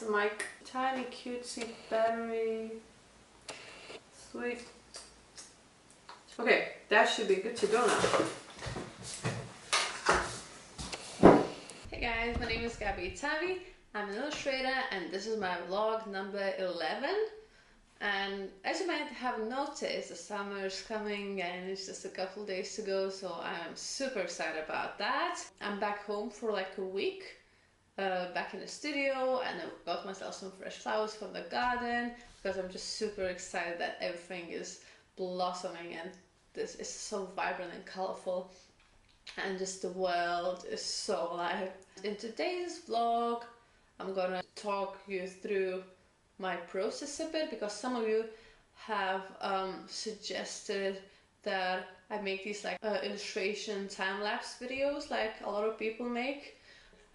my tiny cutesy berry sweet. Okay, that should be good to go now. Hey guys, my name is Gabby Tavi. I'm an illustrator and this is my vlog number 11. And as you might have noticed, the summer is coming and it's just a couple days to go, so I'm super excited about that. I'm back home for like a week, back in the studio, and I got myself some fresh flowers from the garden because I'm just super excited that everything is blossoming and this is so vibrant and colorful and just the world is so alive. In today's vlog, I'm gonna talk you through my process a bit because some of you have suggested that I make these like illustration time-lapse videos like a lot of people make.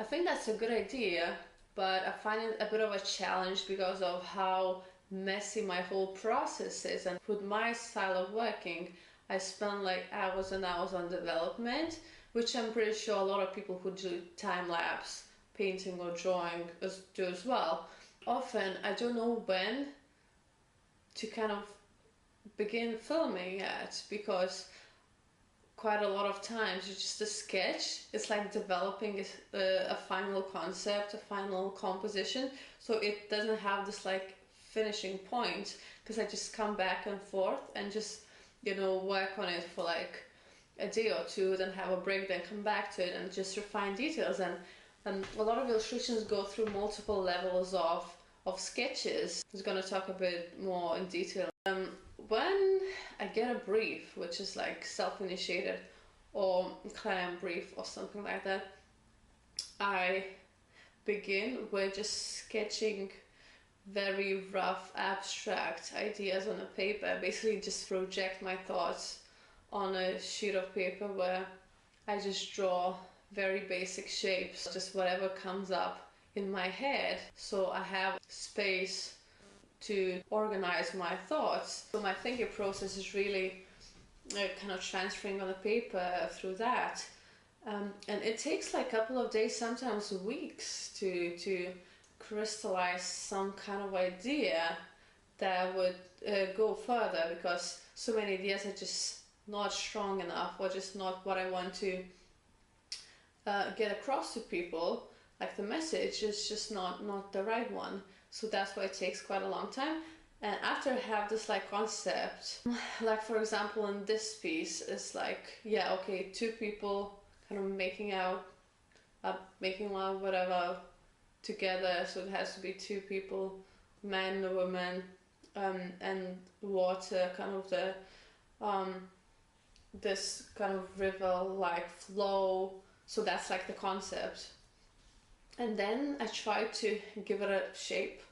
I think that's a good idea, but I find it a bit of a challenge because of how messy my whole process is, and with my style of working I spend like hours and hours on development, which I'm pretty sure a lot of people who do time-lapse painting or drawing do as well. Often I don't know when to kind of begin filming at, because quite a lot of times it's just a sketch. It's like developing a final concept, a final composition, so it doesn't have this like finishing point, because I just come back and forth and just, you know, work on it for like a day or two, then have a break, then come back to it and just refine details. And a lot of illustrations go through multiple levels of sketches. I'm going to talk a bit more in detail. When I get a brief, which is like self-initiated or client brief or something like that, I begin with just sketching very rough abstract ideas on a paper. Basically just project my thoughts on a sheet of paper where I just draw very basic shapes, just whatever comes up in my head, so I have space to organize my thoughts. So my thinking process is really kind of transferring on the paper through that, and it takes like a couple of days, sometimes weeks, to crystallize some kind of idea that would go further, because so many ideas are just not strong enough or just not what I want to get across to people. Like the message is just not the right one, so that's why it takes quite a long time. And after I have this like concept, like for example in this piece, it's like, yeah, okay, two people kind of making out, making love, whatever, together, so it has to be two people, man and a woman, and water, kind of the this kind of river like flow. So that's like the concept, and then I try to give it a shape.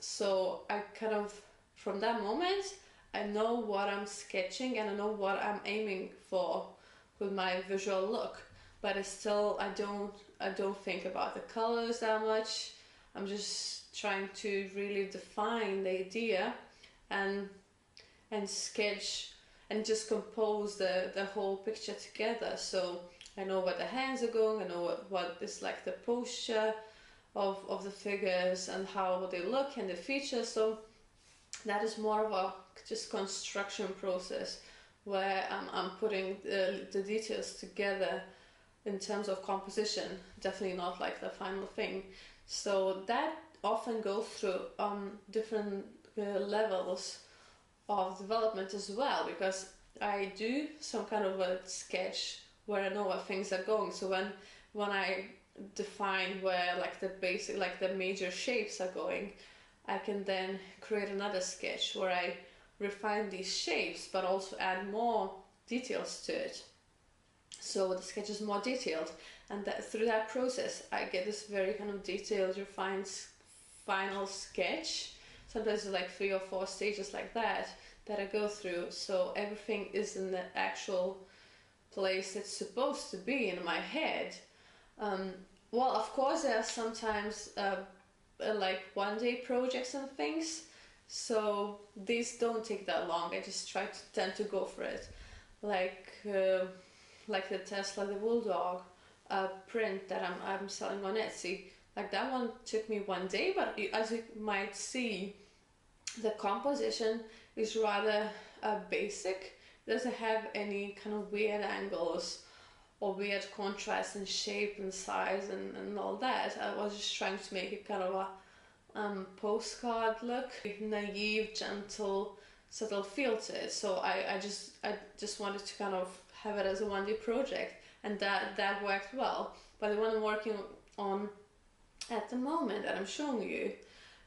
So I kind of, from that moment, I know what I'm sketching and I know what I'm aiming for with my visual look, but it's still, I don't think about the colors that much. I'm just trying to really define the idea and sketch and just compose the whole picture together. So I know where the hands are going, I know what is like the posture of the figures and how they look and the features. So that is more of a just construction process where I'm putting the details together in terms of composition, definitely not like the final thing. So that often goes through different levels of development as well, because I do some kind of a sketch where I know where things are going. So when I define where like the basic, like the major shapes are going, I can then create another sketch where I refine these shapes but also add more details to it, so the sketch is more detailed, and that through that process I get this very kind of detailed, refined final sketch. Sometimes it's like 3 or 4 stages like that I go through, so everything is in the actual place it's supposed to be in my head. Well, of course there are sometimes like one-day projects and things, so these don't take that long. I just tend to go for it, like the Tesla the Bulldog print that I'm selling on Etsy. Like that one took me 1 day, but as you might see, the composition is rather basic. It doesn't have any kind of weird angles or weird contrast in shape and size and all that. I was just trying to make it kind of a postcard look, naive, gentle, subtle feel to it. So I just wanted to kind of have it as a 1 day project, and that worked well. But the one I'm working on at the moment that I'm showing you,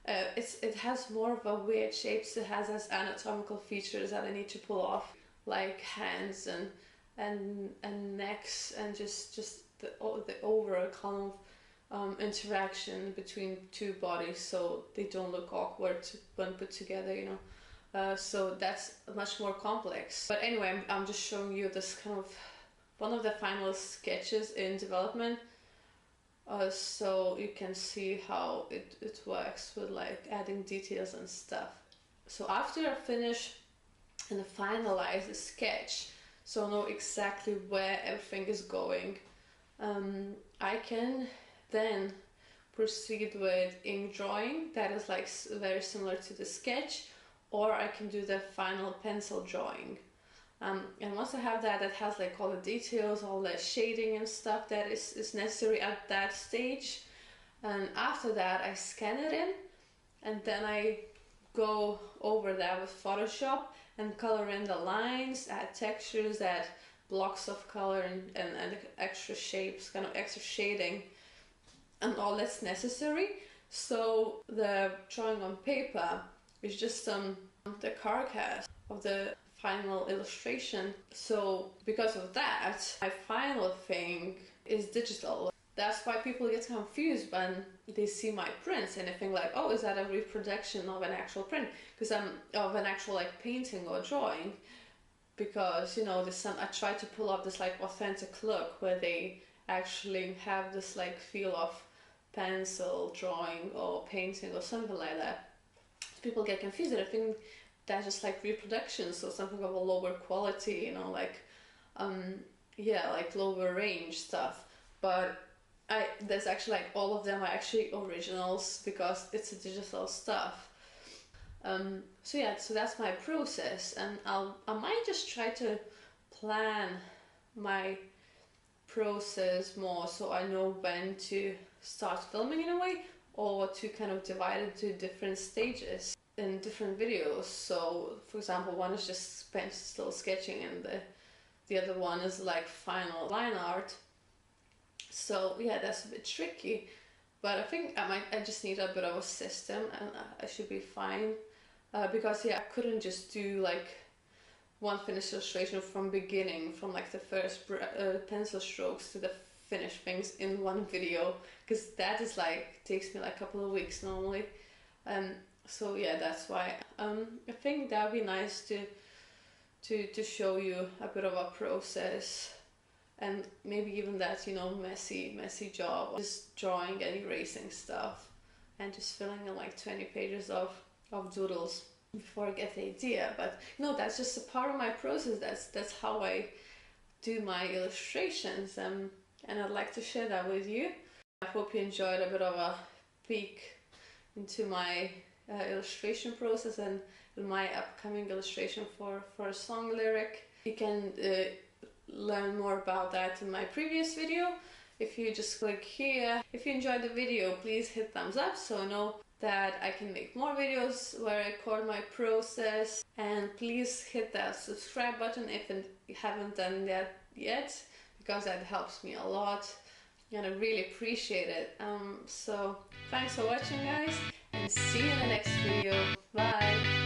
it has more of a weird shapes. It has anatomical features that I need to pull off, like hands and necks, and just the overall kind of interaction between two bodies, so they don't look awkward when put together, you know. So that's much more complex. But anyway, I'm just showing you this kind of one of the final sketches in development, so you can see how it works with like adding details and stuff. So after I finish and finalize the sketch, so I know exactly where everything is going, I can then proceed with ink drawing. That is like very similar to the sketch, or I can do the final pencil drawing. And once I have that has like all the details, all the shading and stuff that is necessary at that stage, and after that I scan it in, and then I go over that with Photoshop and color in the lines, add textures, add blocks of color and extra shapes, kind of extra shading, and all that's necessary. So the drawing on paper is just the carcass of the final illustration. So because of that, my final thing is digital. That's why people get confused when they see my prints and they think like, oh, is that a reproduction of an actual print? Because I'm of an actual like painting or drawing. Because, you know, I try to pull off this like authentic look where they actually have this like feel of pencil drawing or painting or something like that. People get confused and I think that's just like reproduction, so something of a lower quality, you know, like yeah, like lower range stuff. But there's actually like all of them are actually originals because it's a digital stuff. So yeah, so that's my process, and I might just try to plan my process more so I know when to start filming in a way, or to kind of divide it into different stages in different videos. So for example, one is just still sketching and the other one is like final line art. So yeah, that's a bit tricky, but I think I just need a bit of a system and I should be fine, because yeah, I couldn't just do like one finished illustration from beginning, from like the first pencil strokes to the finished things in one video, because that is like takes me like a couple of weeks normally. So yeah, that's why I think that would be nice to show you a bit of a process, and maybe even that, you know, messy job, just drawing and erasing stuff and just filling in like 20 pages of doodles before I get the idea. But no, that's just a part of my process. That's how I do my illustrations, and I'd like to share that with you. I hope you enjoyed a bit of a peek into my illustration process and my upcoming illustration for a song lyric. You can learn more about that in my previous video if you just click here. If you enjoyed the video, please hit thumbs up so I know that I can make more videos where I record my process, and please hit that subscribe button if you haven't done that yet, because that helps me a lot and I really appreciate it. So thanks for watching, guys, and see you in the next video. Bye!